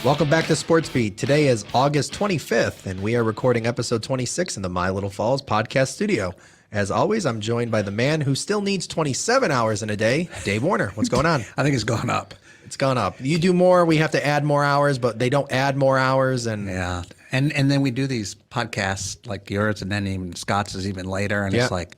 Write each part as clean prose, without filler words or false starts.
Welcome back to Sportsbeat. Today is August 25th, and we are recording episode 26 in the My Little Falls podcast studio. As always, I'm joined by the man who still needs 27 hours in a day, Dave Warner. What's going on? I think it's gone up. It's gone up. You do more, we have to add more hours, but they don't add more hours. And yeah, and then we do these podcasts like yours, and then even Scott's is even later, and it's like,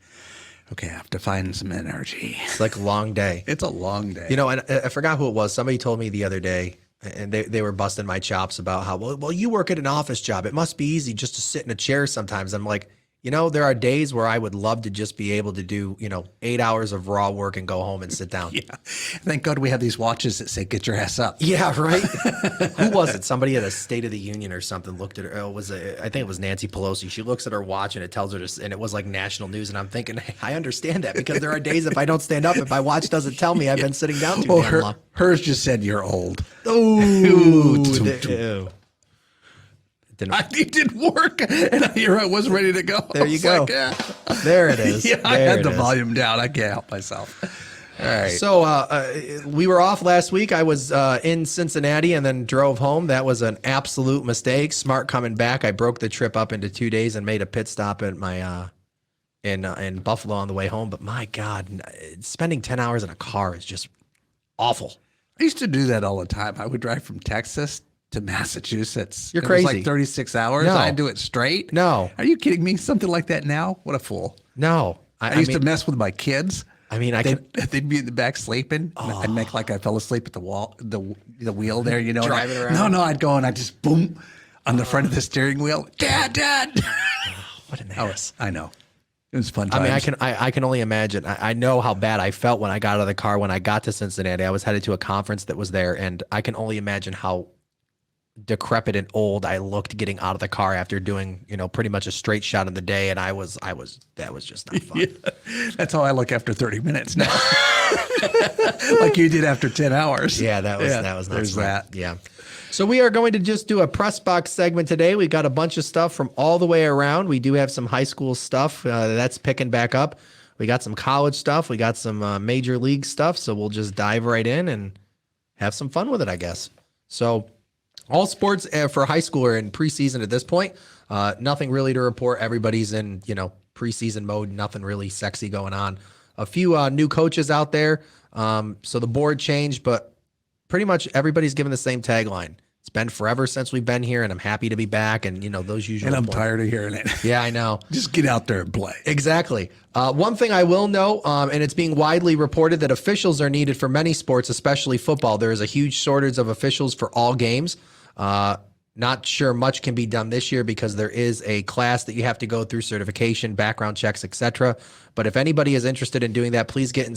okay, I have to find some energy. It's like a long day. It's a long day. You know, and I forgot who it was. Somebody told me the other day, and they were busting my chops about how, well, you work at an office job. It must be easy just to sit in a chair sometimes. I'm like, you know, there are days where I would love to just be able to do, 8 hours of raw work and go home and sit down. Yeah. Thank God we have these watches that say, get your ass up. Yeah, right? Who was it? Somebody at a State of the Union or something looked at her. I think it was Nancy Pelosi. She looks at her watch and it tells her to, and it was like national news. And I'm thinking, hey, I understand that because there are days if I don't stand up, if my watch doesn't tell me I've been sitting down too damn long. Hers just said you're old. Ooh. It didn't work, and here I was ready to go. There you go. Like, there it is. Yeah, I had the volume down. I can't help myself. All right. So we were off last week. I was in Cincinnati and then drove home. That was an absolute mistake. Smart coming back. I broke the trip up into 2 days and made a pit stop at my in Buffalo on the way home. But my God, spending 10 hours in a car is just awful. I used to do that all the time. I would drive from Texas to Massachusetts. You're crazy. It was like 36 hours. No. I'd do it straight. No. Are you kidding me? Something like that now? What a fool. No. I used to mess with my kids. I mean, they'd be in the back sleeping. Oh. I'd make like I fell asleep at the wheel there, Driving around. No, I'd go and I'd just boom on the front of the steering wheel. Dad. What an ass. I know. It was fun times. I mean, I can only imagine. I know how bad I felt when I got out of the car when I got to Cincinnati. I was headed to a conference that was there, and I can only imagine how decrepit and old I looked getting out of the car after doing, pretty much a straight shot of the day. And that was just not fun. Yeah, that's how I look after 30 minutes now. Like you did after 10 hours. Yeah, that was not there's smart. that. Yeah. So we are going to just do a press box segment today. We got a bunch of stuff from all the way around. We do have some high school stuff that's picking back up. We got some college stuff. We got some major league stuff. So we'll just dive right in and have some fun with it, I guess. So all sports for high school are in preseason at this point. Nothing really to report. Everybody's in, preseason mode. Nothing really sexy going on. A few new coaches out there. So the board changed, but pretty much everybody's given the same tagline. It's been forever since we've been here, and I'm happy to be back. And, those usual. And I'm tired of hearing it. Yeah, I know. Just get out there and play. Exactly. One thing I will know, and it's being widely reported that officials are needed for many sports, especially football. There is a huge shortage of officials for all games. Not sure much can be done this year because there is a class that you have to go through, certification, background checks, etc. But if anybody is interested in doing that, please get in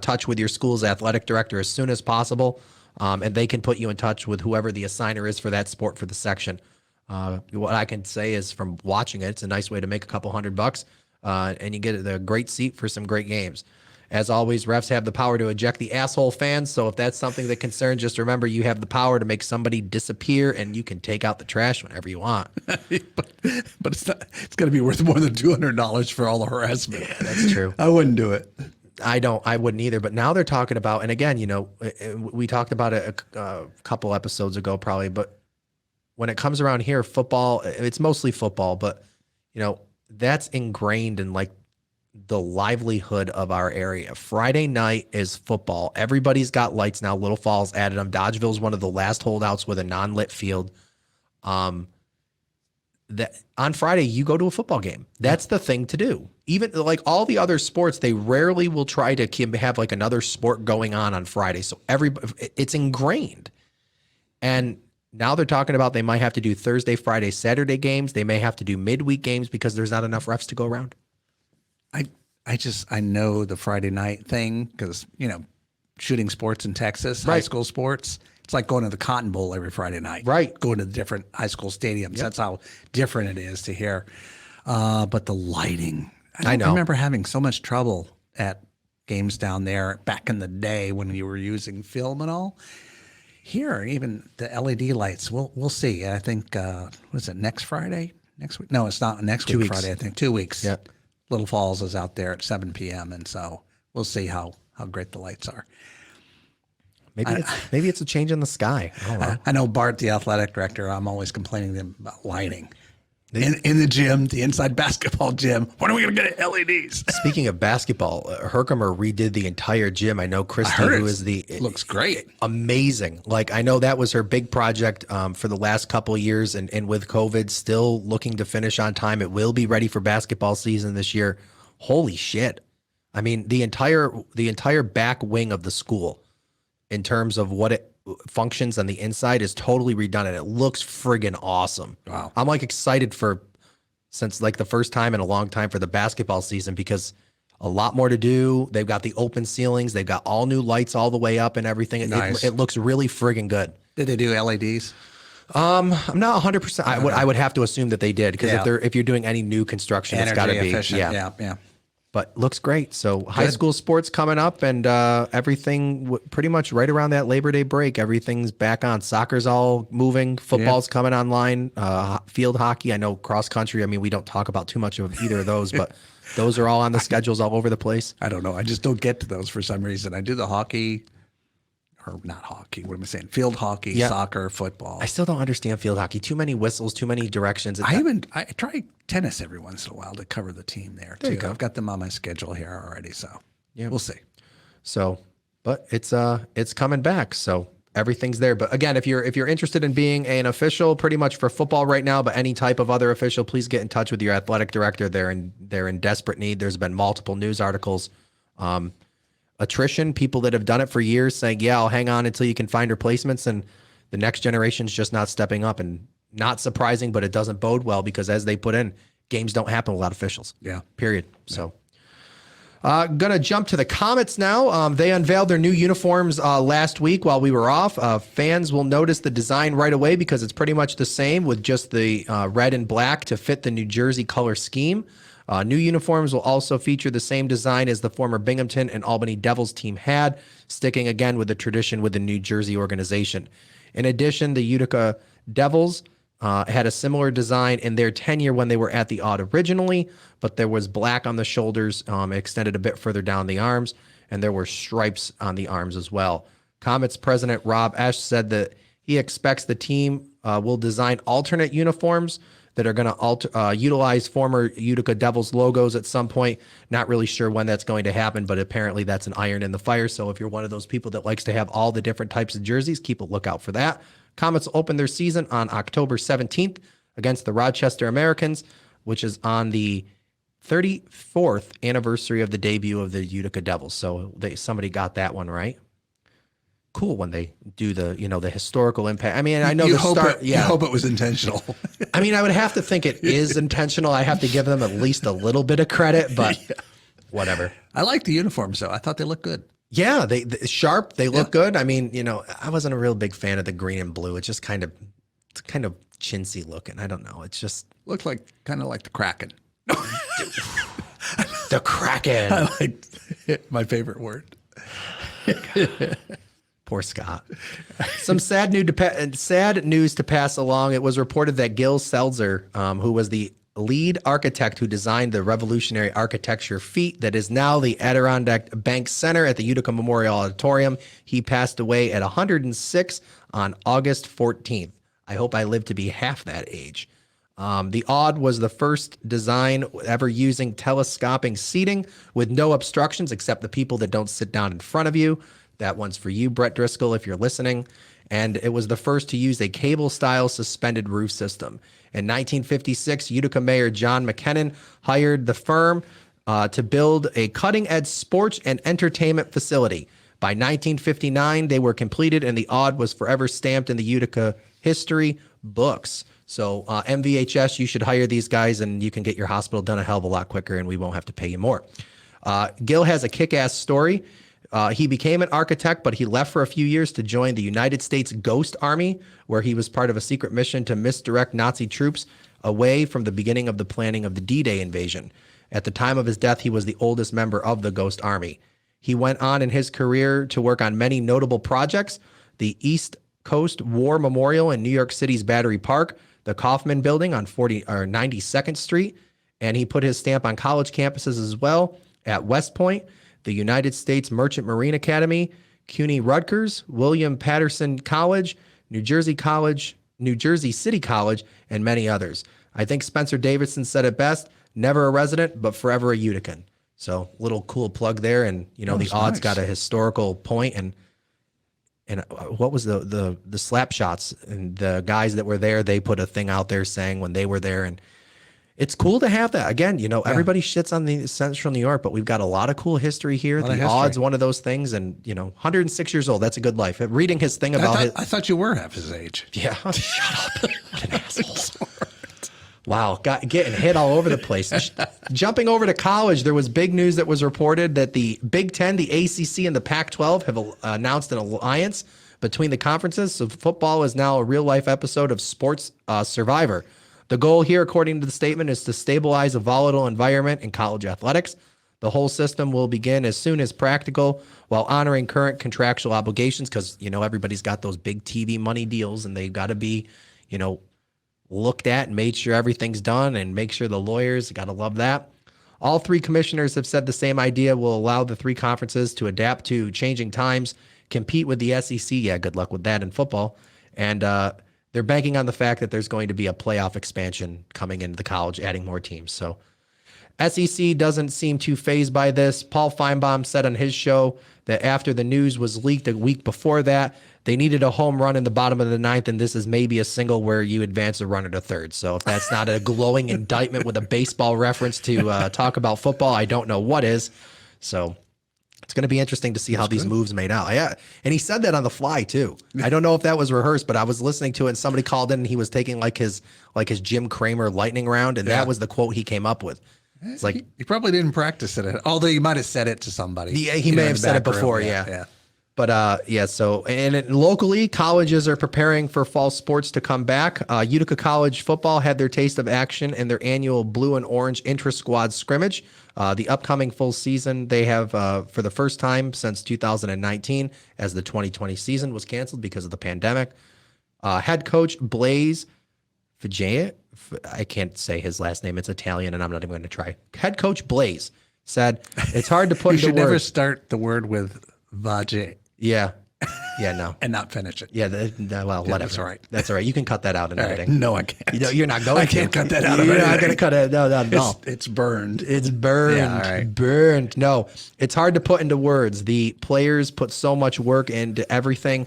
touch with your school's athletic director as soon as possible. And they can put you in touch with whoever the assigner is for that sport for the section. What I can say is from watching it, it's a nice way to make a couple $100, and you get a great seat for some great games. As always, refs have the power to eject the asshole fans. So if that's something that concerns, just remember you have the power to make somebody disappear, and you can take out the trash whenever you want. but it's not. It's going to be worth more than $200 for all the harassment. Yeah, that's true. I wouldn't do it. I wouldn't either. But now they're talking about, and again, we talked about it a couple episodes ago probably, but when it comes around here, football, it's mostly football, but that's ingrained in like the livelihood of our area. Friday night is football. Everybody's got lights now. Little Falls added them. Dodgeville's one of the last holdouts with a non-lit field. That on Friday you go to a football game. That's the thing to do. Even like all the other sports, they rarely will try to have like another sport going on Friday. So it's ingrained. And now they're talking about they might have to do Thursday, Friday, Saturday games. They may have to do midweek games because there's not enough refs to go around. I know the Friday night thing because, shooting sports in Texas, right. High school sports, it's like going to the Cotton Bowl every Friday night. Right. Going to the different high school stadiums. Yep. That's how different it is to here. But the lighting, I know. I remember having so much trouble at games down there back in the day when you were using film and all. Here, even the LED lights, we'll see. I think, was it next Friday? Next week? No, it's not next week Friday, I think. 2 weeks. Yeah. Little Falls is out there at 7 p.m. And so we'll see how great the lights are. Maybe it's a change in the sky. I don't know. I know Bart, the athletic director, I'm always complaining to him about lighting. In the gym, the inside basketball gym, when are we going to get LEDs? Speaking of basketball, Herkimer redid the entire gym. I know Christy, who is looks great. Amazing. Like, I know that was her big project for the last couple of years, and with COVID still looking to finish on time. It will be ready for basketball season this year. Holy shit. I mean, the entire back wing of the school, in terms of what it functions on the inside, is totally redone, and it looks friggin' awesome. Wow. I'm like excited since like the first time in a long time for the basketball season, because a lot more to do. They've got the open ceilings. They've got all new lights all the way up and everything. Nice. It looks really friggin' good. Did they do LEDs? I'm not 100%. I would have to assume that they did, because if you're doing any new construction, it's got to be efficient. Yeah. But looks great. So high school sports coming up, and everything pretty much right around that Labor Day break. Everything's back on. Soccer's all moving. Football's coming online. Field hockey. I know cross country. I mean, we don't talk about too much of either of those, but those are all on the schedules all over the place. I don't know. I just don't get to those for some reason. I do the hockey. Or not hockey, what am I saying? Field hockey, soccer, football. I still don't understand field hockey. Too many whistles, too many directions. I try tennis every once in a while to cover the team there too. I've got them on my schedule here already, so we'll see. So, but it's coming back. So everything's there. But again, if you're interested in being an official, pretty much for football right now, but any type of other official, please get in touch with your athletic director. They're in desperate need. There's been multiple news articles. Attrition, people that have done it for years saying, yeah, I'll hang on until you can find replacements, and the next generation's just not stepping up. And not surprising, but it doesn't bode well, because as they put in, games don't happen without officials. Yeah. Period. So gonna jump to the Comets now. They unveiled their new uniforms last week while we were off. Fans will notice the design right away, because it's pretty much the same, with just the red and black to fit the New Jersey color scheme. New uniforms will also feature the same design as the former Binghamton and Albany Devils team had, sticking again with the tradition with the New Jersey organization. In addition, the Utica Devils had a similar design in their tenure when they were at the Odd originally, but there was black on the shoulders, extended a bit further down the arms, and there were stripes on the arms as well. Comets president Rob Esch said that he expects the team will design alternate uniforms that are going to utilize former Utica Devils logos at some point. Not really sure when that's going to happen, but apparently that's an iron in the fire. So if you're one of those people that likes to have all the different types of jerseys, keep a lookout for that. Comets open their season on October 17th against the Rochester Americans, which is on the 34th anniversary of the debut of the Utica Devils. So somebody got that one right. Cool when they do the historical impact. I mean, I know you the hope start. You hope it was intentional. I mean, I would have to think it is intentional. I have to give them at least a little bit of credit, but whatever. I like the uniforms though. I thought they looked good. Yeah, they sharp. They look good. I mean, I wasn't a real big fan of the green and blue. It's just kind of chintzy looking. I don't know. It's just looked kind of like the Kraken. The Kraken. I like my favorite word. Poor Scott. Some sad news to pass along. It was reported that Gil Seltzer, who was the lead architect who designed the revolutionary architecture feat that is now the Adirondack Bank Center at the Utica Memorial Auditorium, he passed away at 106 on August 14th. I hope I live to be half that age. The Odd was the first design ever using telescoping seating with no obstructions except the people that don't sit down in front of you. That one's for you, Brett Driscoll, if you're listening. And it was the first to use a cable-style suspended roof system. In 1956, Utica Mayor John McKinnon hired the firm to build a cutting-edge sports and entertainment facility. By 1959, they were completed, and the Odd was forever stamped in the Utica history books. So MVHS, you should hire these guys, and you can get your hospital done a hell of a lot quicker, and we won't have to pay you more. Gil has a kick-ass story. He became an architect, but he left for a few years to join the United States Ghost Army, where he was part of a secret mission to misdirect Nazi troops away from the beginning of the planning of the D-Day invasion. At the time of his death, he was the oldest member of the Ghost Army. He went on in his career to work on many notable projects: the East Coast War Memorial in New York City's Battery Park, the Kaufman Building on 92nd Street, and he put his stamp on college campuses as well at West Point, the United States Merchant Marine Academy, CUNY Rutgers, William Patterson College, New Jersey City College, and many others. I think Spencer Davidson said it best, never a resident, but forever a Utican. So little cool plug there. And, the odds nice. got a historical point. And what was the slap shots? And the guys that were there, they put a thing out there saying when they were there. And it's cool to have that. Again, everybody shits on the Central New York, but we've got a lot of cool history here. The odds, one of those things. And, 106 years old, that's a good life. Reading his thing about I thought you were half his age. Yeah. Shut up. What an asshole. Wow. Getting hit all over the place. Jumping over to college, there was big news that was reported that the Big Ten, the ACC, and the Pac-12 have announced an alliance between the conferences. So football is now a real-life episode of Sports Survivor. The goal here, according to the statement, is to stabilize a volatile environment in college athletics. The whole system will begin as soon as practical while honoring current contractual obligations because, everybody's got those big TV money deals and they've got to be, looked at and made sure everything's done and make sure the lawyers, got to love that. All three commissioners have said the same idea will allow the three conferences to adapt to changing times, compete with the SEC. Yeah, good luck with that in football. And, they're banking on the fact that there's going to be a playoff expansion coming into the college, adding more teams. So SEC doesn't seem too fazed by this. Paul Feinbaum said on his show that after the news was leaked a week before that, they needed a home run in the bottom of the ninth, and this is maybe a single where you advance a runner to third. So if that's not a glowing indictment with a baseball reference to talk about football, I don't know what is. So it's going to be interesting to see how these moves made out. Yeah. And he said that on the fly too. I don't know if that was rehearsed, but I was listening to it and somebody called in and he was taking like his Jim Cramer lightning round. And that was the quote he came up with. It's like, he probably didn't practice it, although he might have said it to somebody. He may have said it before. Yeah. But so locally, colleges are preparing for fall sports to come back. Utica College football had their taste of action in their annual blue and orange intra-squad scrimmage. The upcoming full season they have for the first time since 2019, as the 2020 season was canceled because of the pandemic. Head coach Blaise Fajea, I can't say his last name. It's Italian, and I'm not even going to try. Head coach Blaise said it's hard to put you should into never words. Start the word with Vajay. Yeah. Yeah, no. And not finish it. Yeah, whatever. That's all right. That's all right. You can cut that out in editing. Right. No, I can't. You're not going to. I can't cut that out of You're editing. not going to cut it. No. It's burned. It's burned. Yeah, all right. Burned. No, it's hard to put into words. The players put so much work into everything.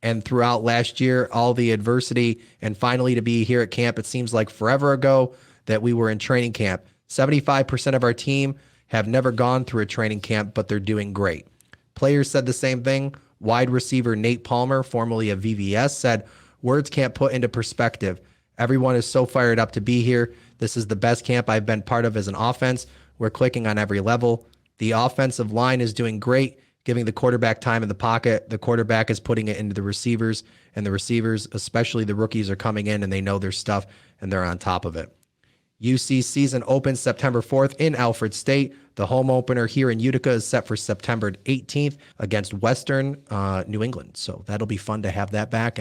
And throughout last year, all the adversity, and finally to be here at camp, it seems like forever ago that we were in training camp. 75% of our team have never gone through a training camp, but they're doing great. Players said the same thing. Wide receiver Nate Palmer, formerly of VVS, said, words can't put into perspective. Everyone is so fired up to be here. This is the best camp I've been part of as an offense. We're clicking on every level. The offensive line is doing great, giving the quarterback time in the pocket. The quarterback is putting it into the receivers, and the receivers, especially the rookies, are coming in and they know their stuff and they're on top of it. UC season opens September 4th in Alfred State. The home opener here in Utica is set for September 18th against Western New England. So that'll be fun to have that back.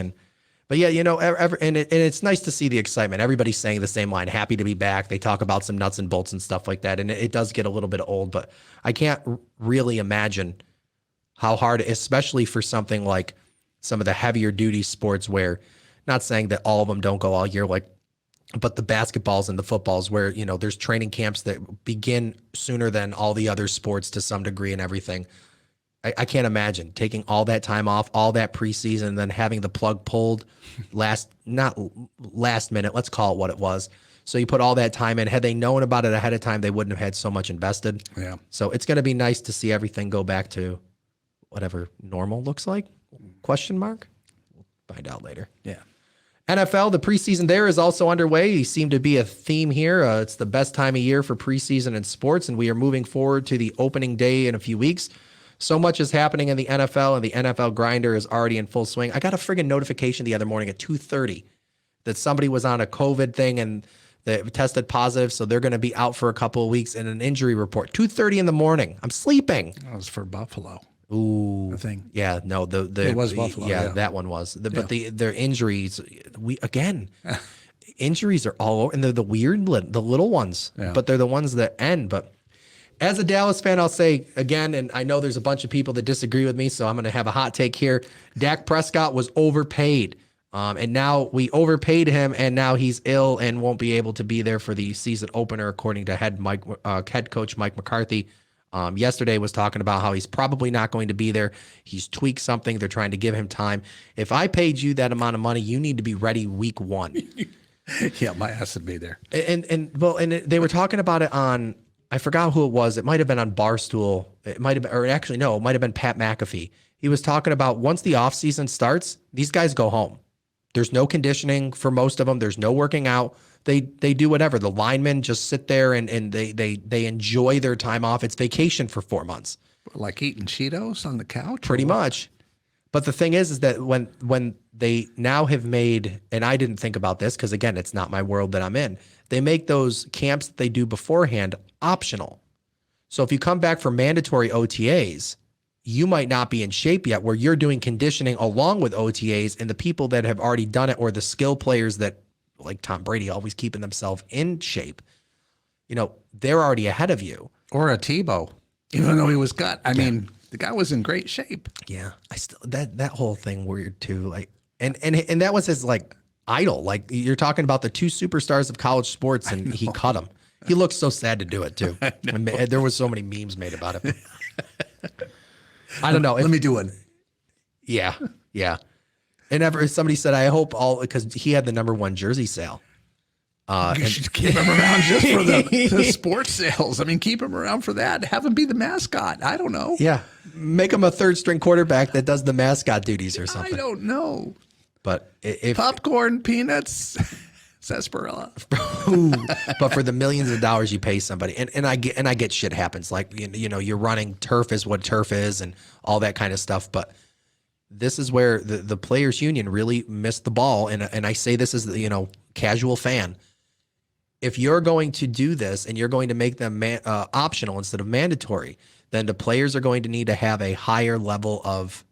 But yeah, and it's nice to see the excitement. Everybody's saying the same line, happy to be back. They talk about some nuts and bolts and stuff like that. And it does get a little bit old, but I can't really imagine how hard, especially for something like some of the heavier duty sports where, not saying that all of them don't go all year, but the basketballs and the footballs where, there's training camps that begin sooner than all the other sports to some degree and everything. I can't imagine taking all that time off, all that preseason, and then having the plug pulled not last minute, let's call it what it was. So you put all that time in. Had they known about it ahead of time, they wouldn't have had so much invested. Yeah. So it's going to be nice to see everything go back to whatever normal looks like? Question mark? We'll find out later. Yeah. NFL, the preseason there is also underway. You seem to be a theme here. It's the best time of year for preseason in sports, and we are moving forward to the opening day in a few weeks. So much is happening in the NFL, and the NFL grinder is already in full swing. I got a friggin' notification the other morning at 2:30 that somebody was on a COVID thing and they tested positive, so they're going to be out for a couple of weeks, and an injury report. 2:30 in the morning. I'm sleeping. That was for Buffalo. Ooh, I think. Yeah, no, it was Buffalo. Yeah, that one was. But their injuries, injuries are all over, and they're the weird, the little ones, but they're the ones that end. But As a Dallas fan, I'll say again, and I know there's a bunch of people that disagree with me, so I'm going to have a hot take here. Dak Prescott was overpaid. And now we overpaid him, and now he's ill and won't be able to be there for the season opener, according to head coach Mike McCarthy. Yesterday was talking about how he's probably not going to be there. He's tweaked something. They're trying to give him time. If I paid you that amount of money, you need to be ready week 1. Yeah, my ass would be there. And they were talking about it on, I forgot who it was. It might have been on Barstool. It might have been, or actually no, it might have been Pat McAfee. He was talking about once the offseason starts, these guys go home. There's no conditioning for most of them. There's no working out. They do whatever. The linemen just sit there and they enjoy their time off. It's vacation for 4 months. Like eating Cheetos on the couch? Pretty much. But the thing is that when they now have made, and I didn't think about this because, again, it's not my world that I'm in, they make those camps that they do beforehand optional. So if you come back for mandatory OTAs, you might not be in shape yet, where you're doing conditioning along with OTAs, and the people that have already done it, or the skill players that, like Tom Brady, always keeping themselves in shape, they're already ahead of you. Or a Tebow, even though he was cut. I mean, the guy was in great shape. Yeah, I still that whole thing weird too. Like, and that was his idol. Like, you're talking about the 2 superstars of college sports, and he cut him. He looked so sad to do it too. And there was so many memes made about it. I don't know. Let me do one. Yeah. And somebody said, I hope because he had the #1 jersey sale. You should keep him around just for the sports sales. I mean, keep him around for that. Have him be the mascot. I don't know. Yeah. Make him a 3rd-string quarterback that does the mascot duties or something. I don't know. But if popcorn, peanuts, sarsaparilla. But for the millions of dollars you pay somebody, and I get shit happens. Like, you're running, turf is what turf is and all that kind of stuff. But this is where the players union really missed the ball. And I say this as casual fan. If you're going to do this and you're going to make them optional instead of mandatory, then the players are going to need to have a higher level of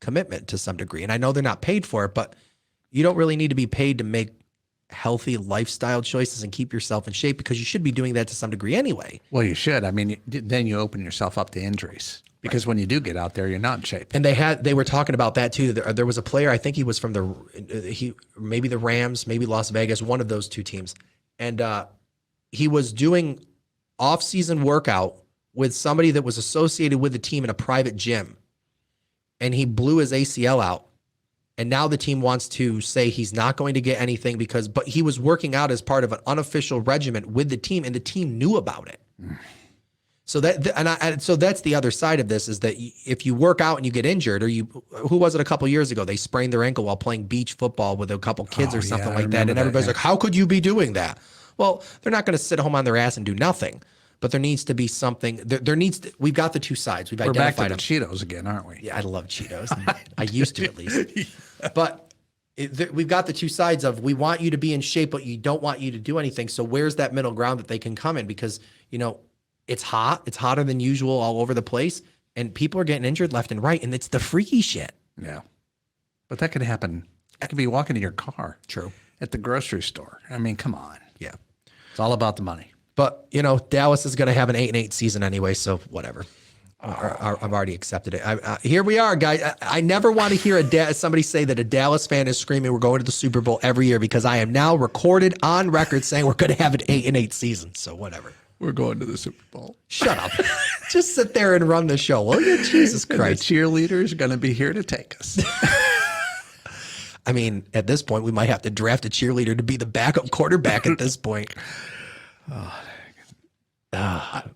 commitment to some degree. And I know they're not paid for it, but you don't really need to be paid to make healthy lifestyle choices and keep yourself in shape, because you should be doing that to some degree anyway. Well, you should. I mean, then you open yourself up to injuries, because when you do get out there, you're not in shape. And they were talking about that too. There was a player, I think he was from maybe the Rams, maybe Las Vegas, one of those 2 teams. And he was doing off-season workout with somebody that was associated with the team in a private gym. And he blew his ACL out. And now the team wants to say he's not going to get anything but he was working out as part of an unofficial regimen with the team, and the team knew about it. So so that's the other side of this, is that if you work out and you get injured, or who was it a couple years ago? They sprained their ankle while playing beach football with a couple kids or something like that. And everybody's like, how could you be doing that? Well, they're not going to sit home on their ass and do nothing. But there needs to be something. We've got the 2 sides. We're back to the Cheetos again, aren't we? Yeah, I love Cheetos. I used to, at least. But we've got the 2 sides of, we want you to be in shape, but you don't want you to do anything. So where's that middle ground that they can come in? Because, it's hot. It's hotter than usual all over the place. And people are getting injured left and right. And it's the freaky shit. Yeah. But that could happen. That could be walking to your car. True. At the grocery store. I mean, come on. Yeah. It's all about the money. But, Dallas is going to have an 8-8 season anyway, so whatever. I've already accepted it. Here we are, guys. I never want to hear somebody say that a Dallas fan is screaming we're going to the Super Bowl every year, because I am now recorded on record saying we're going to have an 8-8 season, so whatever. We're going to the Super Bowl. Shut up. Just sit there and run the show, will you? Jesus Christ. The cheerleaders are going to be here to take us. I mean, at this point, we might have to draft a cheerleader to be the backup quarterback at this point.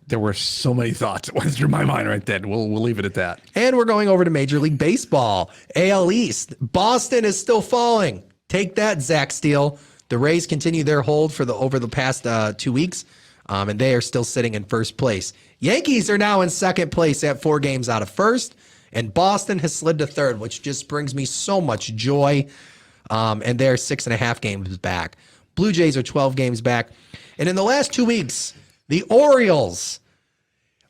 There were so many thoughts that went through my mind right then. We'll leave it at that. And we're going over to Major League Baseball. AL East. Boston is still falling. Take that, Zach Steele. The Rays continue their hold over the past 2 weeks, and they are still sitting in first place. Yankees are now in second place at 4 games out of first, and Boston has slid to third, which just brings me so much joy. And they're 6.5 games back. Blue Jays are 12 games back. And in the last 2 weeks, the Orioles,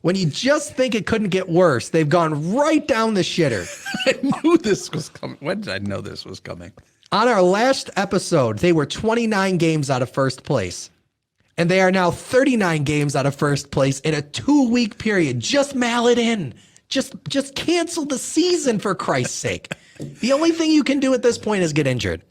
when you just think it couldn't get worse, they've gone right down the shitter. I knew this was coming. When did I know this was coming? On our last episode, they were 29 games out of first place. And they are now 39 games out of first place in a 2-week period. Just mail it in. Just cancel the season, for Christ's sake. The only thing you can do at this point is get injured.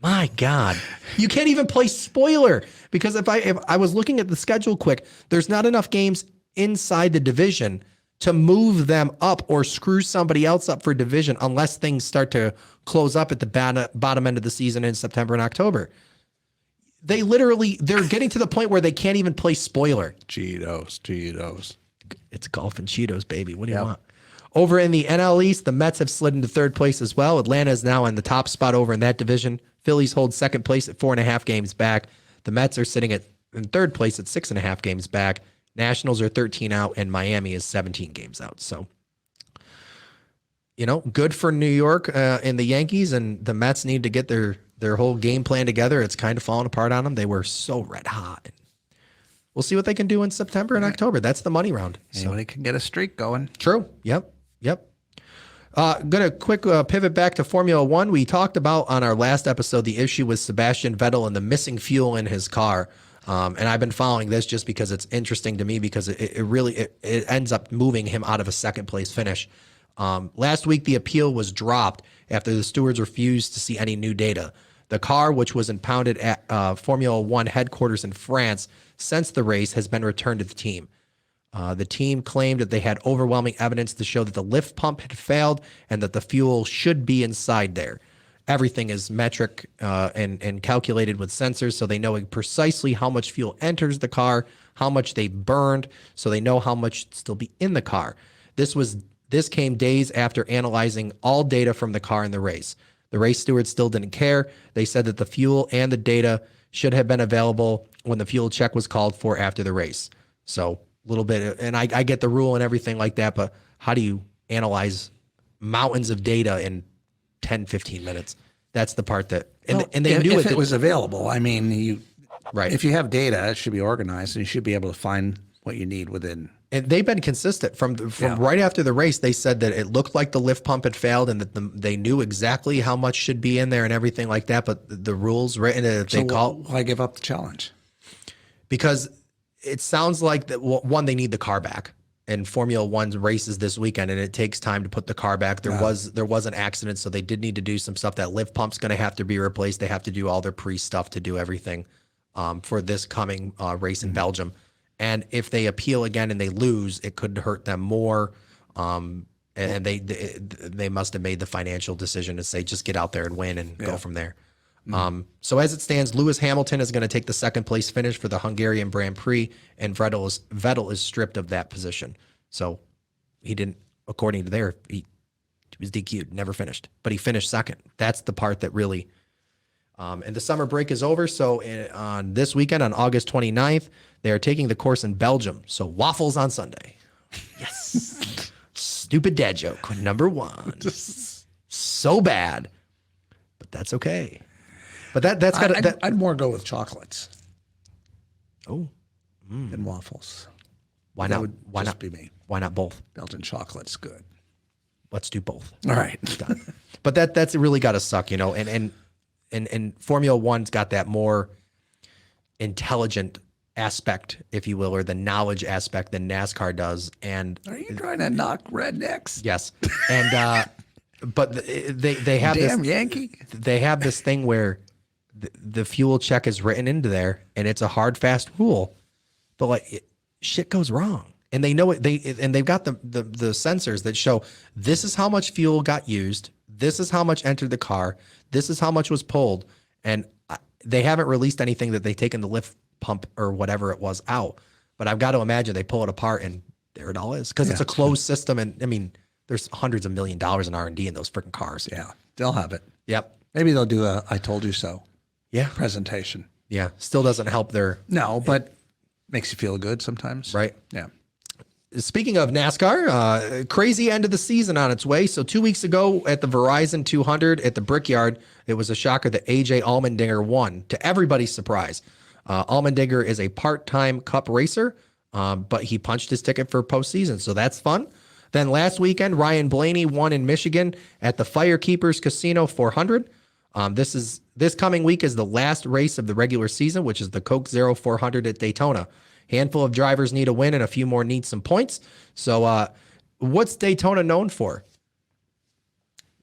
My God. You can't even play spoiler, because if I was looking at the schedule quick, there's not enough games inside the division to move them up or screw somebody else up for division unless things start to close up at the bottom end of the season in September and October. They're getting to the point where they can't even play spoiler. Cheetos. It's golf and Cheetos, baby. What do you want? Over in the NL East, the Mets have slid into third place as well. Atlanta is now in the top spot over in that division. Phillies hold second place at 4.5 games back. The Mets are sitting in third place at 6.5 games back. Nationals are 13 out, and Miami is 17 games out. So, good for New York and the Yankees, and the Mets need to get their whole game plan together. It's kind of falling apart on them. They were so red hot. We'll see what they can do in September and October. That's the money round. Anybody can get a streak going. True. Yep. Going to quick pivot back to Formula One. We talked about on our last episode the issue with Sebastian Vettel and the missing fuel in his car. And I've been following this just because it's interesting to me, because it really ends up moving him out of a second place finish. Last week, the appeal was dropped after the stewards refused to see any new data. The car, which was impounded at Formula One headquarters in France since the race, has been returned to the team. The team claimed that they had overwhelming evidence to show that the lift pump had failed and that the fuel should be inside there. Everything is metric and calculated with sensors, so they know precisely how much fuel enters the car, how much they burned, so they know how much still be in the car. This came days after analyzing all data from the car in the race. The race stewards still didn't care. They said that the fuel and the data should have been available when the fuel check was called for after the race. So a little bit, and I get the rule and everything like that, but how do you analyze mountains of data in 10, 15 minutes? That's the part that, and they knew if it was available. I mean, right. If you have data, it should be organized, and you should be able to find what you need within. And they've been consistent from right after the race. They said that it looked like the lift pump had failed, and that they knew exactly how much should be in there and everything like that. But the rules written, if they call, why give up the challenge? Because it sounds like that one, they need the car back. And Formula One races this weekend, and it takes time to put the car back. There was an accident, so they did need to do some stuff. That lift pump's going to have to be replaced. They have to do all their pre-stuff to do everything for this coming race in Belgium. And if they appeal again and they lose, it could hurt them more. And they must have made the financial decision to say, just get out there and win and go from there. So as it stands, Lewis Hamilton is going to take the second place finish for the Hungarian Grand Prix, and Vettel is stripped of that position. So he didn't, according to he was DQ'd, never finished, but he finished second. That's the part that really, and the summer break is over. So on this weekend, on August 29th, they are taking the course in Belgium. So waffles on Sunday. Yes. Stupid dad joke, number one. So bad, but that's okay. But that's got. I'd more go with chocolates. Oh, than waffles. Why That not? would Why just not be me. Why not both? Belgian chocolate's good. Let's do both. All right. Done. But that's really got to suck, And Formula One's got that more intelligent aspect, if you will, or the knowledge aspect than NASCAR does. And Are you trying to knock rednecks? yes, and but they have Damn this Yankee. They have this thing where the fuel check is written into there, and it's a hard, fast rule, but shit goes wrong, and they know it. They've got the sensors that show this is how much fuel got used, this is how much entered the car, this is how much was pulled, and they haven't released anything that they've taken the lift pump or whatever it was out. But I've got to imagine they pull it apart, and there it all is, because it's a closed system, and I mean, there's hundreds of $1 million in R&D in those freaking cars. Yeah, they'll have it. Yep. Maybe they'll do a "I told you so" Yeah. presentation. Yeah. Still doesn't help their. No, but makes you feel good sometimes. Right. Yeah. Speaking of NASCAR, crazy end of the season on its way. So 2 weeks ago at the Verizon 200 at the Brickyard, it was a shocker that AJ Allmendinger won, to everybody's surprise. Allmendinger is a part-time Cup racer, but he punched his ticket for postseason, so that's fun. Then last weekend, Ryan Blaney won in Michigan at the Firekeepers Casino 400. This coming week is the last race of the regular season, which is the Coke Zero 400 at Daytona. Handful of drivers need a win, and a few more need some points. So, what's Daytona known for?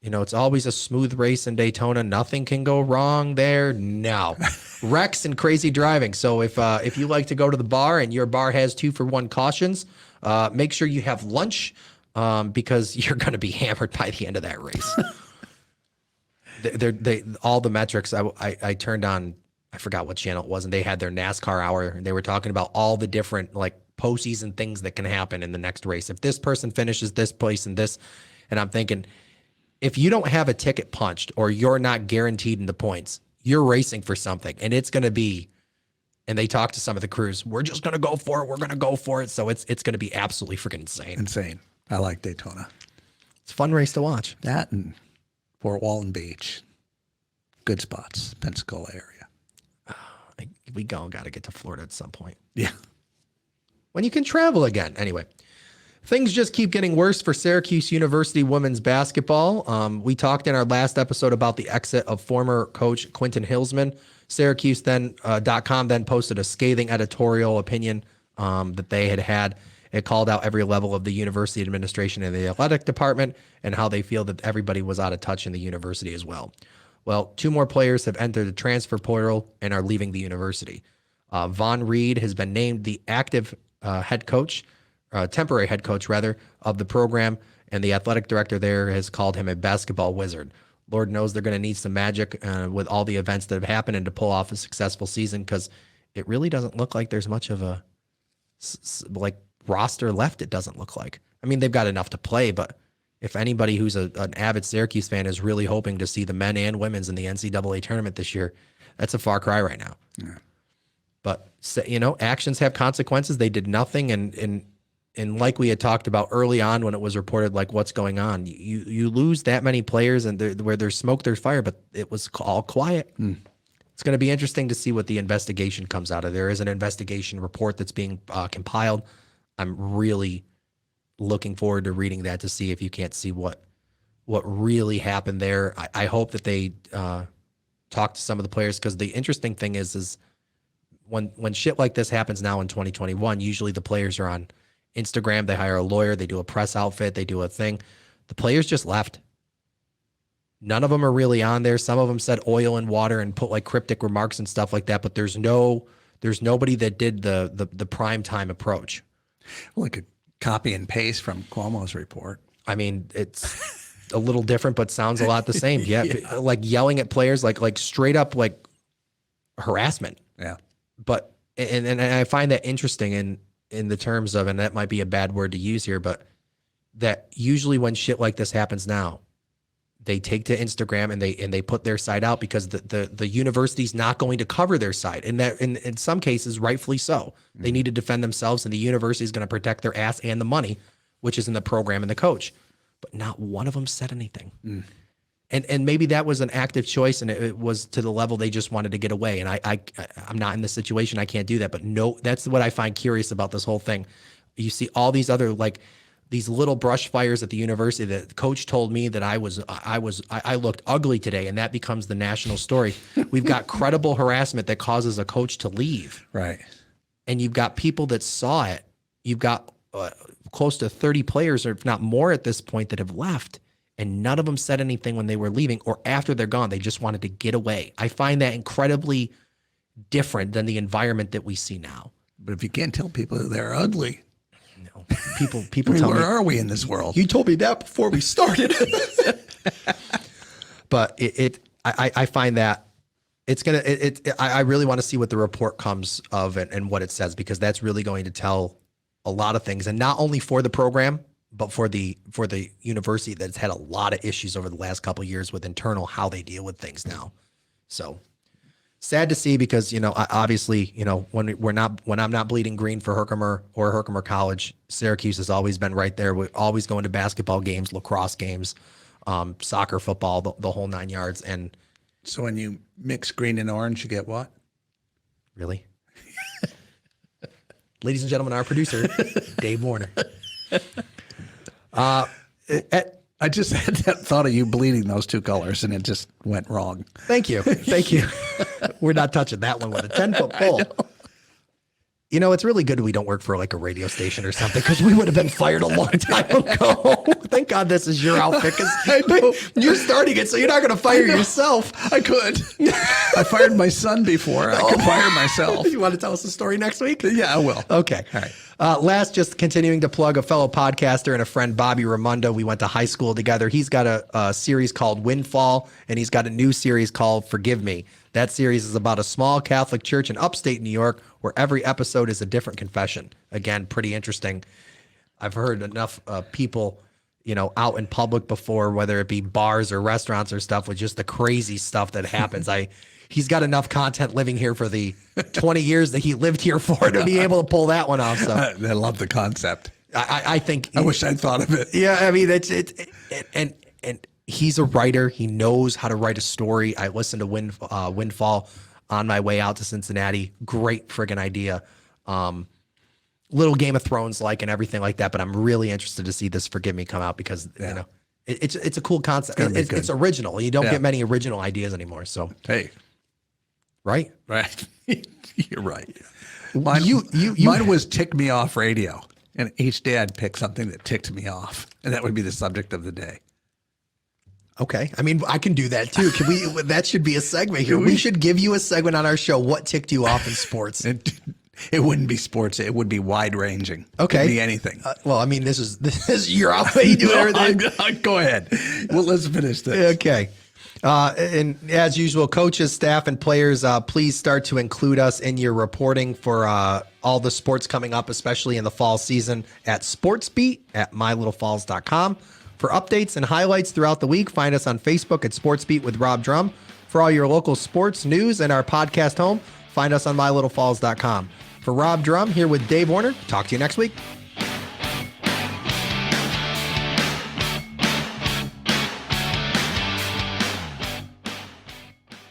You know, it's always a smooth race in Daytona. Nothing can go wrong there. No. Wrecks and crazy driving. So if you like to go to the bar and your bar has 2-for-1 cautions, make sure you have lunch because you're going to be hammered by the end of that race. All the metrics I turned on, I forgot what channel it was, and they had their NASCAR hour, and they were talking about all the different like postseason things that can happen in the next race. If this person finishes this place and this, and I'm thinking, if you don't have a ticket punched or you're not guaranteed in the points, you're racing for something, and it's going to be, and they talk to some of the crews, we're just going to go for it. We're going to go for it. So it's going to be absolutely freaking insane. Insane. I like Daytona. It's a fun race to watch. That and Fort Walton Beach. Good spots, Pensacola area. We got to get to Florida at some point. Yeah. When you can travel again. Anyway, things just keep getting worse for Syracuse University women's basketball. We talked in our last episode about the exit of former coach Quentin Hillsman. Syracuse.com then posted a scathing editorial opinion that they had. It called out every level of the university administration and the athletic department and how they feel that everybody was out of touch in the university as well. Well, 2 more players have entered the transfer portal and are leaving the university. Von Reed has been named the active head coach, temporary head coach rather, of the program, and the athletic director there has called him a basketball wizard. Lord knows they're going to need some magic with all the events that have happened and to pull off a successful season, because it really doesn't look like there's much of a roster left. It doesn't look like. I mean, they've got enough to play, but if anybody who's an avid Syracuse fan is really hoping to see the men and women's in the NCAA tournament this year, that's a far cry right now. Yeah. But, you know, actions have consequences. They did nothing, and like we had talked about early on when it was reported, like, what's going on? You lose that many players, and where there's smoke, there's fire, but it was all quiet. It's going to be interesting to see what the investigation comes out of. There is an investigation report that's being compiled. I'm really looking forward to reading that to see if you can't see what really happened there. I hope that they talk to some of the players, because the interesting thing is when shit like this happens now in 2021, usually the players are on Instagram, they hire a lawyer, they do a press outfit, they do a thing. The players just left. None of them are really on there. Some of them said oil and water and put like cryptic remarks and stuff like that, but there's nobody that did the prime time approach. Like a copy and paste from Cuomo's report. I mean, it's a little different, but sounds a lot the same. Yeah. Like yelling at players, like straight up like harassment. Yeah. But and I find that interesting in the terms of, and that might be a bad word to use here, but that usually when shit like this happens now, they take to Instagram and they put their side out, because the university's not going to cover their side, and that in some cases rightfully so. They need to defend themselves, and the university is going to protect their ass and the money, which is in the program and the coach. But not one of them said anything. And maybe that was an active choice, and it was to the level they just wanted to get away. And I'm not in this situation. I can't do that. But no, that's what I find curious about this whole thing. You see all these other, like, these little brush fires at the university. The coach told me that I looked ugly today, and that becomes the national story. We've got credible harassment that causes a coach to leave. Right. And you've got people that saw it. You've got close to 30 players, or if not more at this point, that have left. And none of them said anything when they were leaving or after they're gone. They just wanted to get away. I find that incredibly different than the environment that we see now. But if you can't tell people they're ugly, no, people I mean, tell me, where are we in this world? you told me that before we started. But I find that I really want to see what the report comes of and what it says, because that's really going to tell a lot of things, and not only for the program, but for the university that's had a lot of issues over the last couple of years with internal, how they deal with things now. So sad to see, because, you know, obviously, you know, when I'm not bleeding green for Herkimer or Herkimer College, Syracuse has always been right there. We're always going to basketball games, lacrosse games, soccer, football, the whole 9 yards. And so when you mix green and orange, you get what? Really? Ladies and gentlemen, our producer, Dave Warner. I just had that thought of you bleeding those two colors, and it just went wrong. Thank you. Thank you. We're not touching that one with a 10-foot pole. You know, it's really good we don't work for like a radio station or something, because we would have been fired a long time ago. Thank God this is your outfit, because you're starting it, so you're not going to fire yourself. I could. I fired my son before. I could fire myself. You want to tell us the story next week? Yeah, I will. Okay. All right. Last, just continuing to plug a fellow podcaster and a friend, Bobby Raimondo. We went to high school together. He's got a series called Windfall, and he's got a new series called Forgive Me. That series is about a small Catholic church in upstate New York where every episode is a different confession. Again, pretty interesting. I've heard enough people, out in public before, whether it be bars or restaurants or stuff, with just the crazy stuff that happens. He's got enough content living here for the 20 years that he lived here for to be able to pull that one off. So I love the concept. I think I wish I'd thought of it. Yeah, I mean and he's a writer. He knows how to write a story. I listened to Windfall on my way out to Cincinnati. Great friggin' idea. Little Game of Thrones like and everything like that. But I'm really interested to see this Forgive Me come out, because it's a cool concept. It's original. You don't get many original ideas anymore. So hey, right. You're right. Mine was Tick Me Off Radio, and each day I'd pick something that ticked me off, and that would be the subject of the day. Okay. I mean, I can do that too. Can we? That should be a segment here. We should give you a segment on our show. What ticked you off in sports? It wouldn't be sports. It would be wide ranging. Okay. It could be anything. Well, I mean, this is your outfit. You do everything. Go ahead. Well, let's finish this. Okay. And as usual, coaches, staff, and players, please start to include us in your reporting for all the sports coming up, especially in the fall season, at Sportsbeat at mylittlefalls.com. For updates and highlights throughout the week, find us on Facebook at Sportsbeat with Rob Drumm. For all your local sports news and our podcast home, find us on mylittlefalls.com. For Rob Drumm, here with Dave Warner. Talk to you next week.